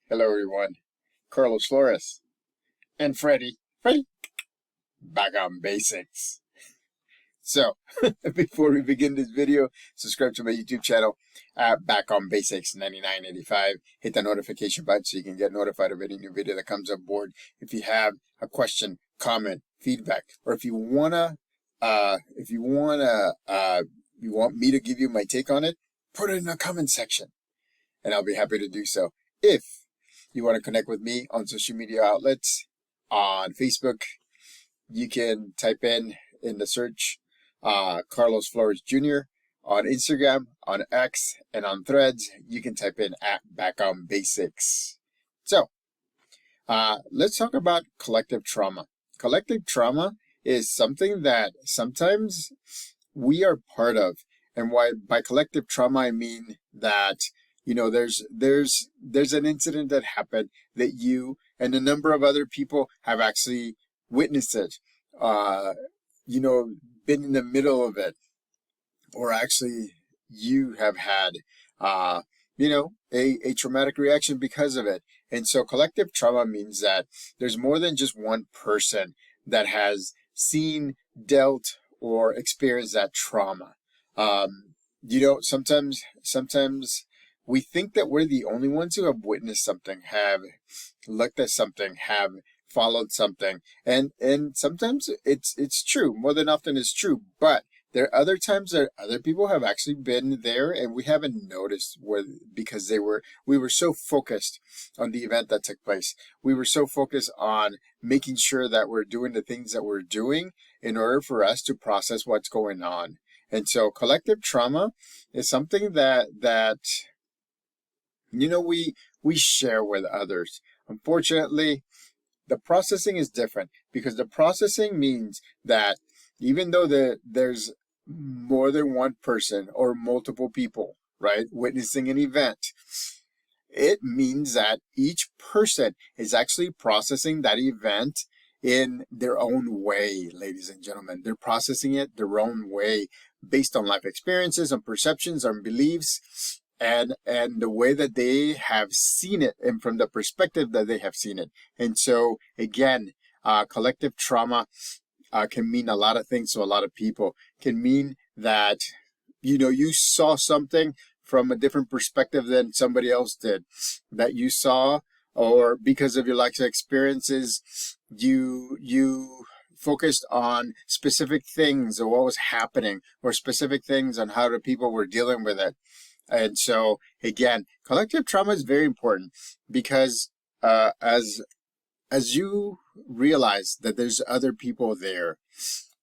Hello, everyone. Carlos Flores and Freddie, back on basics. So, before we begin this video, subscribe to my YouTube channel at Back on Basics 9985. Hit the notification button so you can get notified of any new video that comes up board. If you have a question, comment, feedback, or if you want me to give you my take on it, put it in the comment section, and I'll be happy to do so. If you want to connect with me on social media outlets, on Facebook, you can type in the search Carlos Flores Jr. On Instagram, on X, and on Threads, you can type in at Back on Basics. So, let's talk about collective trauma. Collective trauma is something that sometimes we are part of. And by collective trauma, I mean that there's an incident that happened that you and a number of other people have actually witnessed it, been in the middle of it, or actually you have had, a traumatic reaction because of it. And so collective trauma means that there's more than just one person that has seen, dealt, or experienced that trauma. Sometimes we think that we're the only ones who have witnessed something, have looked at something, have followed something. And sometimes it's true. More than often it's true. But there are other times that other people have actually been there and we haven't noticed because we were so focused on the event that took place. We were so focused on making sure that we're doing the things that we're doing in order for us to process what's going on. And so collective trauma is something that we share with others. Unfortunately, the processing is different because the processing means that even though there's more than one person or multiple people, right, witnessing an event, it means that each person is actually processing that event in their own way, ladies and gentlemen. They're processing it their own way based on life experiences, on perceptions, on beliefs, and the way that they have seen it and from the perspective that they have seen it. And so again, collective trauma can mean a lot of things to a lot of people. Can mean that you saw something from a different perspective than somebody else did, that you saw, or because of your life experiences, you focused on specific things or what was happening, or specific things on how the people were dealing with it. And so, again, collective trauma is very important because as you realize that there's other people there,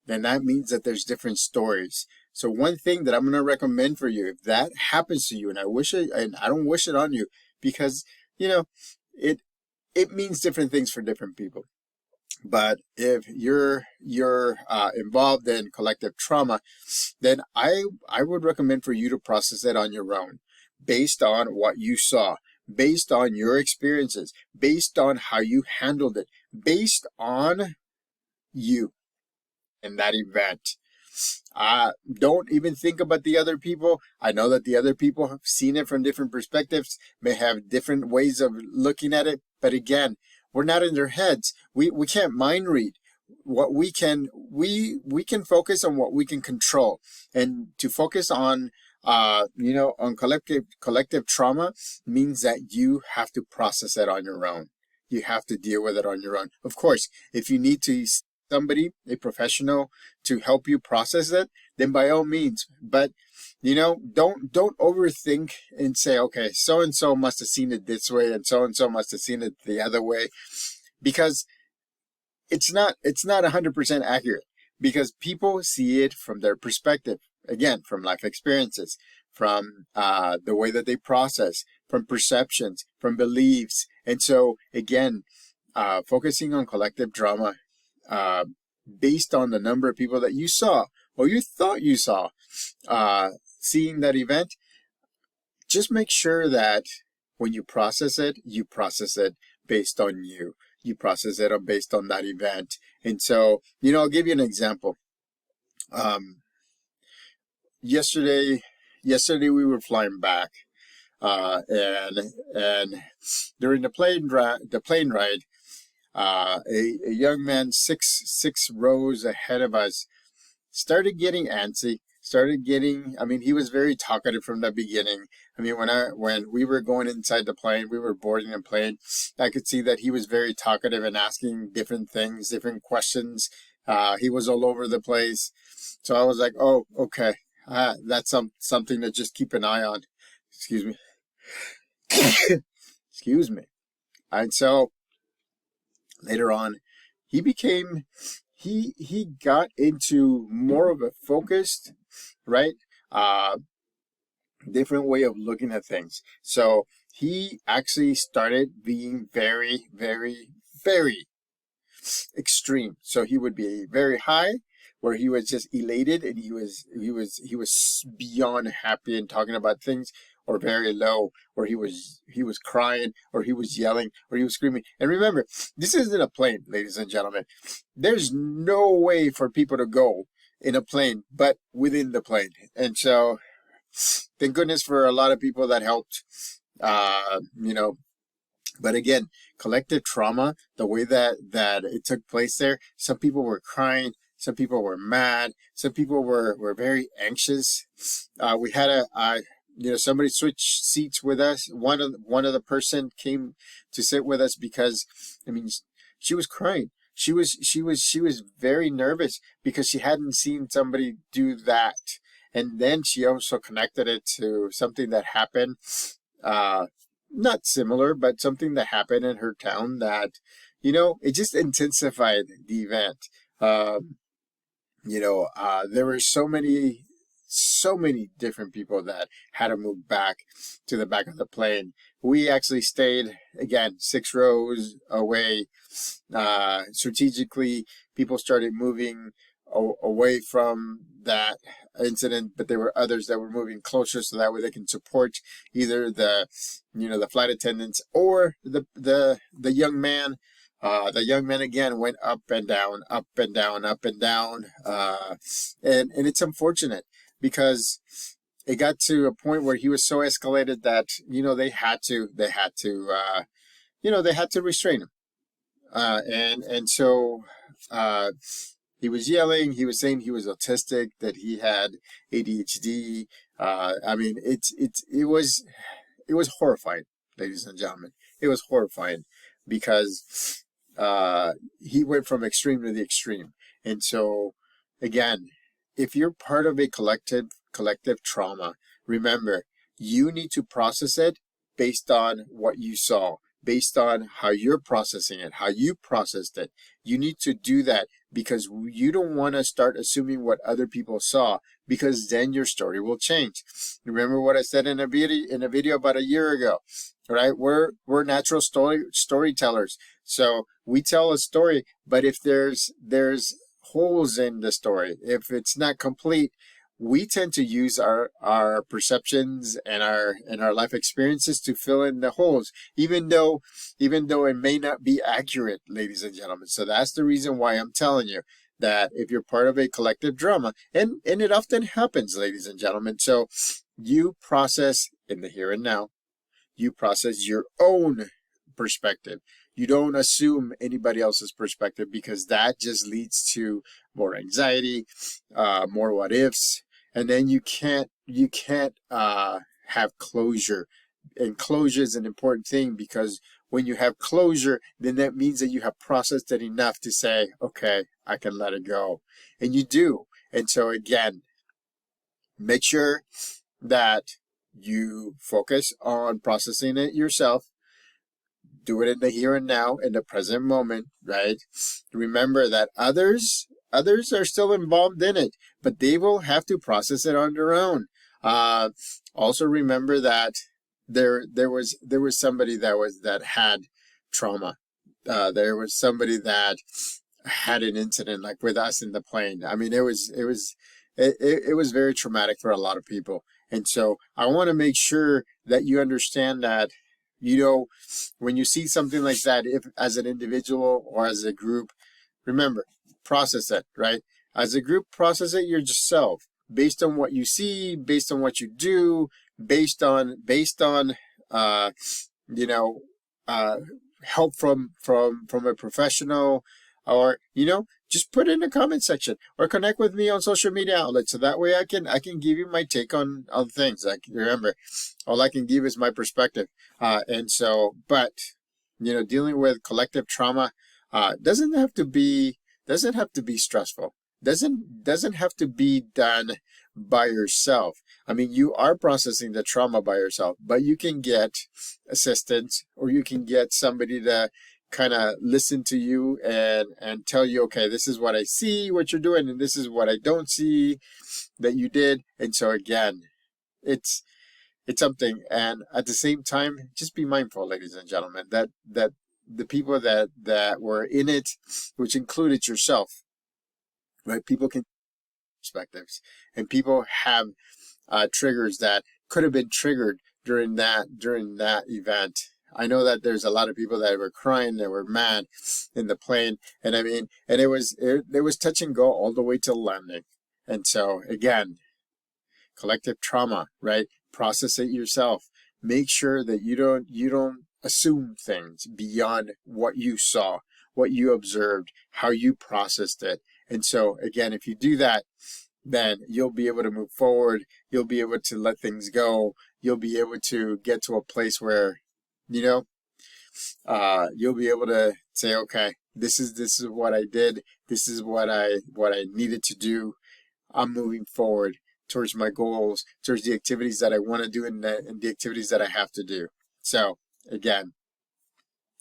then that means that there's different stories. So one thing that I'm going to recommend for you, if that happens to you, and I don't wish it on you, because it means different things for different people. But if you're involved in collective trauma, then I would recommend for you to process it on your own, based on what you saw, based on your experiences, based on how you handled it, based on you and that event. Don't even think about the other people. I know that the other people have seen it from different perspectives, may have different ways of looking at it, but again, we're not in their heads. We can't mind read. What we can focus on what we can control, and to focus on on collective trauma means that you have to process it on your own. You have to deal with it on your own. Of course, if you need to somebody, a professional, to help you process it, then by all means. But don't overthink and say, okay, so and so must have seen it this way and so must have seen it the other way, because it's not 100% accurate, because people see it from their perspective, again, from life experiences, from the way that they process, from perceptions, from beliefs. And so again, focusing on collective trauma based on the number of people that you saw or you thought you saw seeing that event, just make sure that when you process it based on you. You process it based on that event. And so, I'll give you an example. Yesterday we were flying back And during the plane ride, a young man six rows ahead of us started getting antsy. I mean, he was very talkative from the beginning. I mean, when we were going inside the plane, we were boarding the plane, I could see that he was very talkative and asking different things, different questions. He was all over the place. So I was like, oh, okay. That's something to just keep an eye on. Excuse me. Excuse me. And so later on, he became, he got into more of a focused, right? Different way of looking at things. So he actually started being very, very, very extreme. So he would be very high, where he was just elated and he was beyond happy and talking about things, or very low, where he was crying, or he was yelling, or he was screaming. And remember, this isn't a plane, ladies and gentlemen. There's no way for people to go in a plane but within the plane. And so thank goodness for a lot of people that helped, you know. But again, collective trauma, the way that it took place there, some people were crying, some people were mad, some people were very anxious. We had somebody switched seats with us. One of the person came to sit with us because, I mean, she was crying. She was very nervous because she hadn't seen somebody do that. And then she also connected it to something that happened, not similar, but something that happened in her town that, it just intensified the event. There were so many different people that had to move back to the back of the plane. We actually stayed, again, 6 rows away. Strategically, people started moving away from that incident, but there were others that were moving closer so that way they can support either the flight attendants or the young man. The young man again went up and down, up and down, up and down, and it's unfortunate because it got to a point where he was so escalated that they had to restrain him, and so he was yelling. He was saying he was autistic, that he had ADHD. I mean, it was horrifying, ladies and gentlemen. It was horrifying because he went from extreme to the extreme. And so, again, if you're part of a collective trauma, remember, you need to process it based on what you saw, based on how you're processing it, how you processed it. You need to do that because you don't want to start assuming what other people saw, because then your story will change. Remember what I said in a video about a year ago, right? We're natural storytellers. So we tell a story, but if there's holes in the story, if it's not complete, we tend to use our perceptions and our life experiences to fill in the holes, even though it may not be accurate, ladies and gentlemen. So that's the reason why I'm telling you that if you're part of a collective drama, and it often happens, ladies and gentlemen, so you process in the here and now, you process your own perspective. You don't assume anybody else's perspective, because that just leads to more anxiety, more what ifs, and then you can't have closure. And closure is an important thing, because when you have closure, then that means that you have processed it enough to say, okay, I can let it go. And you do. And so again, make sure that you focus on processing it yourself. Do it in the here and now, in the present moment, right? Remember that others are still involved in it, but they will have to process it on their own. Also remember that there was somebody that had trauma. There was somebody that had an incident like with us in the plane. I mean, it was very traumatic for a lot of people. And so I want to make sure that you understand that, when you see something like that, if as an individual or as a group, remember, process it, right? As a group, process it yourself based on what you see, based on what you do. based on uh, you know uh, help from a professional, or just put it in the comment section or connect with me on social media outlets, so that way I can give you my take on things. Like, remember, all I can give is my perspective, and so but dealing with collective trauma doesn't have to be stressful, doesn't have to be done by yourself. I mean, you are processing the trauma by yourself, but you can get assistance, or you can get somebody to kind of listen to you and tell you, okay, this is what I see what you're doing, and this is what I don't see that you did. And so again, it's something. And at the same time, just be mindful, ladies and gentlemen, that the people that were in it, which included yourself, right? People can perspectives, and people have triggers that could have been triggered during that event. I know that there's a lot of people that were crying, that were mad in the plane, and I mean, and it was touch and go all the way to landing. And so again, collective trauma, right? Process it yourself. Make sure that you don't assume things beyond what you saw, what you observed, how you processed it. And so again, if you do that, then you'll be able to move forward. You'll be able to let things go. You'll be able to get to a place where, you'll be able to say, okay, this is what I did. This is what I needed to do. I'm moving forward towards my goals, towards the activities that I want to do, and the activities that I have to do. So again,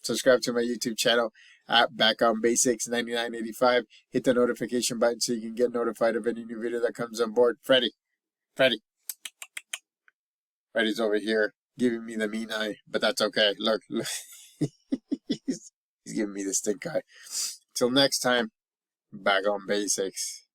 subscribe to my YouTube channel at Back on Basics 9985. Hit the notification button so you can get notified of any new video that comes on board. Freddy's over here giving me the mean eye, but that's okay. Look. he's giving me the stink eye. Till next time, Back on Basics.